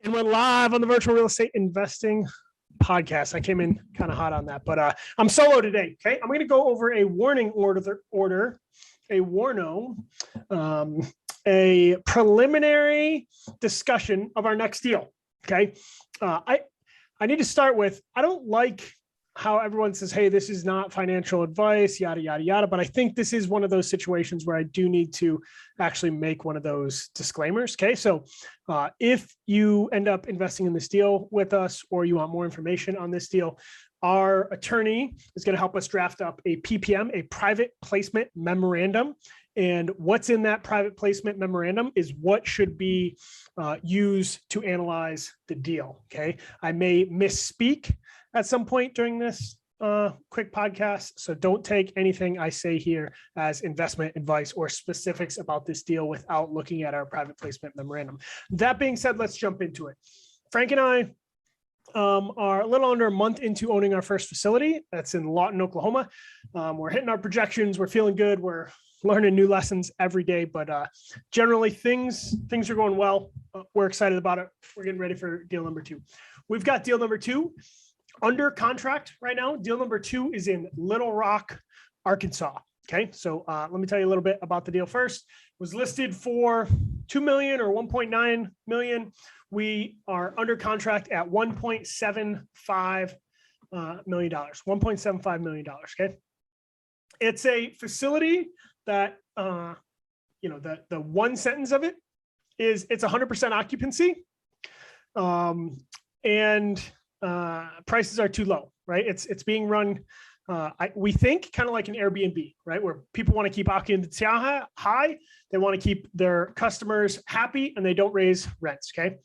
And we're live on the Virtual Real Estate Investing Podcast. I came in kind of hot on that, but I'm solo today. Okay, I'm going to go over a warning order, a warno, a preliminary discussion of our next deal. Okay, I need to start with, I don't like how everyone says, hey, this is not financial advice, yada, yada, yada. But I think this is one of those situations where I do need to actually make one of those disclaimers. Okay. So if you end up investing in this deal with us, or you want more information on this deal, our attorney is going to help us draft up a PPM, a private placement memorandum. And what's in that private placement memorandum is what should be used to analyze the deal. Okay. I may misspeak at some point during this quick podcast. So don't take anything I say here as investment advice or specifics about this deal without looking at our private placement memorandum. That being said, let's jump into it. Frank and I are a little under a month into owning our first facility. That's in Lawton, Oklahoma. We're hitting our projections. We're feeling good. We're learning new lessons every day, but generally things are going well. We're excited about it. We're getting ready for deal number 2. We've got deal number 2 under contract right now. Deal number 2 is in Little Rock, Arkansas. Okay, so let me tell you a little bit about the deal first. It was listed for $2 million or $1.9 million. We are under contract at $1.75 million. $1.75 million. Okay, it's a facility that the one sentence of it is it's 100% occupancy, and prices are too low, right? It's being run, we think, kind of like an Airbnb, right? Where people want to keep occupancy high, they want to keep their customers happy, and they don't raise rents. Okay,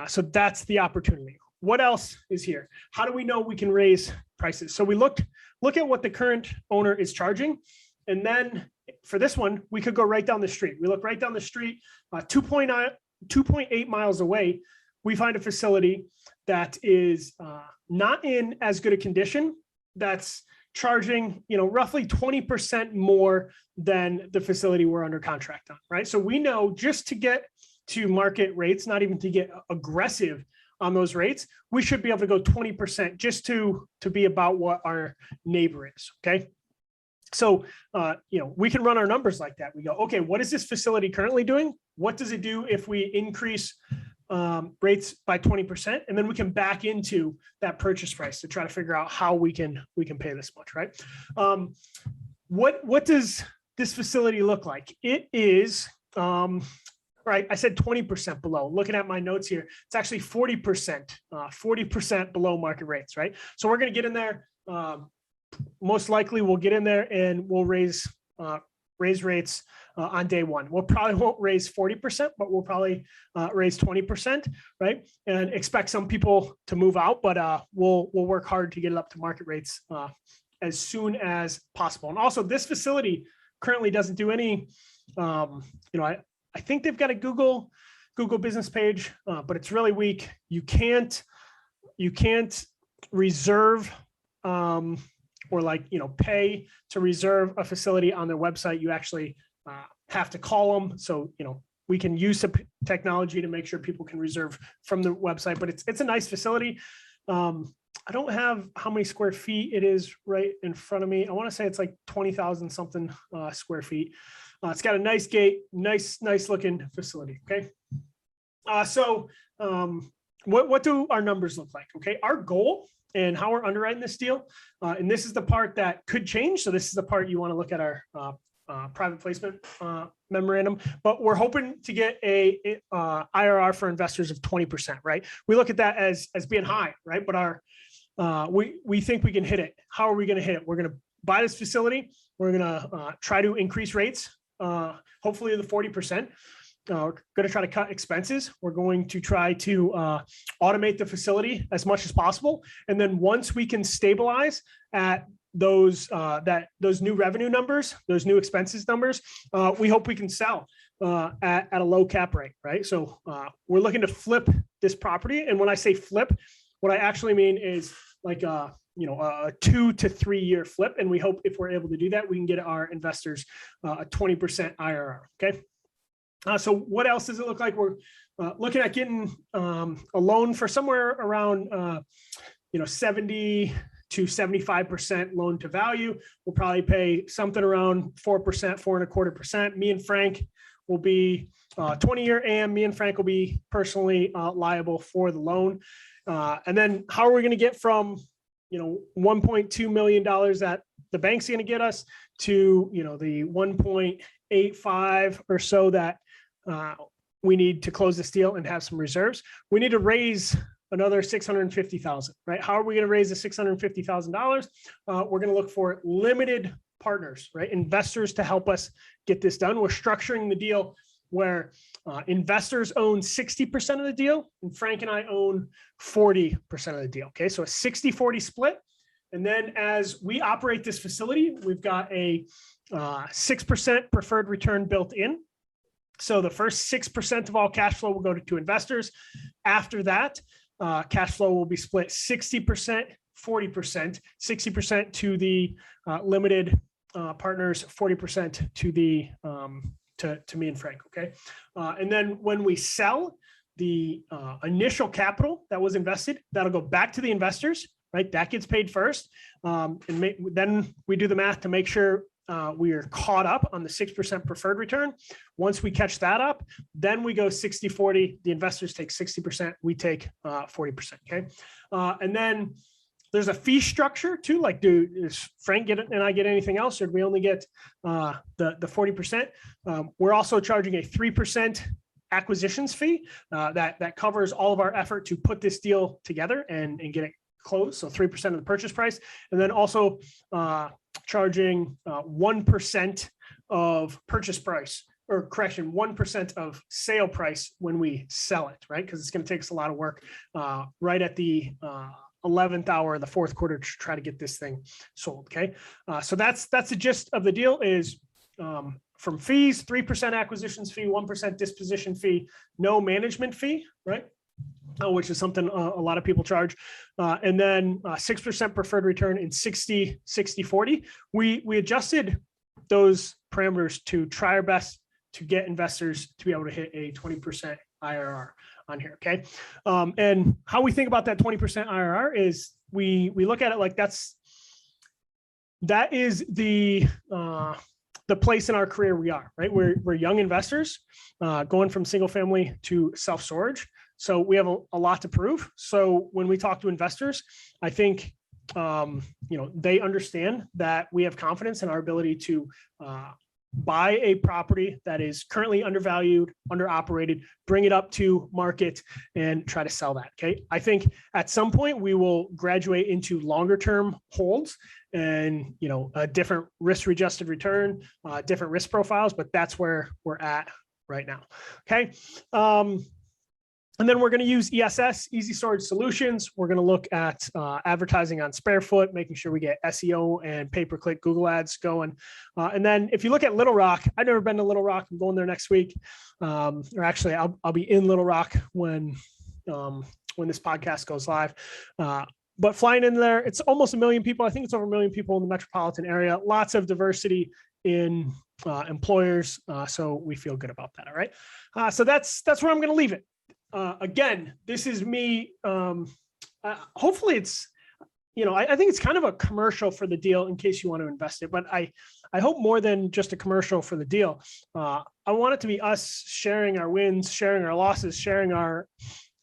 so that's the opportunity. What else is here? How do we know we can raise prices? So we look at what the current owner is charging, and then for this one, we could go right down the street. We look right down the street, 2.8 miles away. We find a facility that is not in as good a condition, that's charging, roughly 20% more than the facility we're under contract on, right? So we know just to get to market rates, not even to get aggressive on those rates, we should be able to go 20% just to be about what our neighbor is, okay? So, we can run our numbers like that. We go, okay, what is this facility currently doing? What does it do if we increase rates by 20%? And then we can back into that purchase price to try to figure out how we can pay this much, right? What does this facility look like? It is, right, I said 20% below. Looking at my notes here, it's actually 40% below market rates, right? So we're going to get in there. Most likely we'll get in there and we'll raise rates on day one. We'll probably won't raise 40%, but we'll probably raise 20%, right? And expect some people to move out, but we'll work hard to get it up to market rates as soon as possible. And also, this facility currently doesn't do any, I think they've got a Google business page, but it's really weak. You can't reserve or pay to reserve a facility on their website. You actually have to call them. So, we can use some technology to make sure people can reserve from the website, but it's a nice facility. I don't have how many square feet it is right in front of me. I want to say it's like 20,000 something square feet. It's got a nice gate, nice looking facility. Okay. So what do our numbers look like? Okay. Our goal and how we're underwriting this deal, and this is the part that could change. So this is the part you want to look at our private placement memorandum, but we're hoping to get a IRR for investors of 20%, right? We look at that as being high, right? But we think we can hit it. How are we going to hit it? We're going to buy this facility. We're going to try to increase rates, hopefully to the 40%. We're going to try to cut expenses. We're going to try to automate the facility as much as possible. And then once we can stabilize at those new revenue numbers, those new expenses numbers, we hope we can sell at a low cap rate, right? So we're looking to flip this property. And when I say flip, what I actually mean is like a 2 to 3 year flip. And we hope if we're able to do that, we can get our investors a 20% IRR. Okay. So what else does it look like? looking at getting a loan for somewhere around 70 to 75% loan to value. We'll probably pay something around 4%, 4.25%. Me and Frank will be 20-year AM. Me and Frank will be personally liable for the loan. And then how are we going to get from $1.2 million that the bank's going to get us to the 1.85 or so that we need to close this deal and have some reserves? We need to raise another $650,000, right? How are we going to raise the $650,000? We're going to look for limited partners, right? Investors to help us get this done. We're structuring the deal where investors own 60% of the deal and Frank and I own 40% of the deal. Okay. So a 60-40 split. And then as we operate this facility, we've got a 6% preferred return built in. So the first 6% of all cash flow will go to investors. After that, cash flow will be split 60%, 40%, 60% to the limited partners, 40% to the to me and Frank. Okay. And then when we sell the initial capital that was invested, that'll go back to the investors, right? That gets paid first. Then we do the math to make sure we are caught up on the 6% preferred return. Once we catch that up, then we go 60-40. The investors take 60%. We take 40%. Okay. And then there's a fee structure too. Like, does Frank and I get anything else, or do we only get the 40%? We're also charging a 3% acquisitions fee that covers all of our effort to put this deal together and get it closed. So 3% of the purchase price, and then also charging 1% of purchase price, or correction, 1% of sale price when we sell it, right? Because it's going to take us a lot of work right at the 11th hour of the fourth quarter to try to get this thing sold. Okay. So that's the gist of the deal is from fees, 3% acquisitions fee, 1% disposition fee, no management fee, right? Which is something a lot of people charge. And then 6% preferred return in 60-40. We adjusted those parameters to try our best to get investors to be able to hit a 20% IRR on here. Okay. And how we think about that 20% IRR is we look at it like that is the place in our career we are, right? We're young investors going from single family to self-storage. So we have a lot to prove. So when we talk to investors, I think, they understand that we have confidence in our ability to buy a property that is currently undervalued, underoperated, bring it up to market and try to sell that. Okay. I think at some point we will graduate into longer term holds and, a different risk adjusted return, different risk profiles, but that's where we're at right now. Okay. And then we're going to use ESS, Easy Storage Solutions. We're going to look at advertising on SpareFoot, making sure we get SEO and pay-per-click Google ads going. And then if you look at Little Rock, I've never been to Little Rock. I'm going there next week. Or actually, I'll be in Little Rock when this podcast goes live. But flying in there, it's almost 1 million people. I think it's over 1 million people in the metropolitan area. Lots of diversity in employers. So we feel good about that. All right. So that's where I'm going to leave it. Again, this is me. Hopefully it's, I think it's kind of a commercial for the deal in case you want to invest it, but I hope more than just a commercial for the deal. I want it to be us sharing our wins, sharing our losses, sharing our,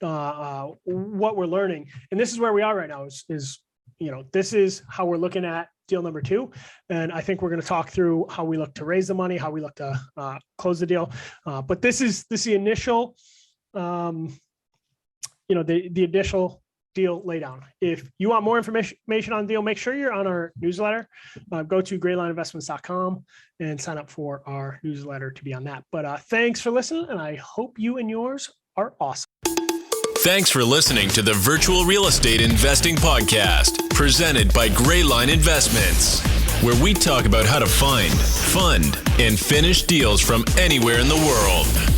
what we're learning. And this is where we are right now is, this is how we're looking at deal number 2. And I think we're going to talk through how we look to raise the money, how we look to close the deal. But this is the initial, the initial deal laydown. If you want more information on the deal, make sure you're on our newsletter. Go to graylineinvestments.com and sign up for our newsletter to be on that. But thanks for listening, and I hope you and yours are awesome. Thanks for listening to the Virtual Real Estate Investing Podcast, presented by Grayline Investments, where we talk about how to find, fund, and finish deals from anywhere in the world.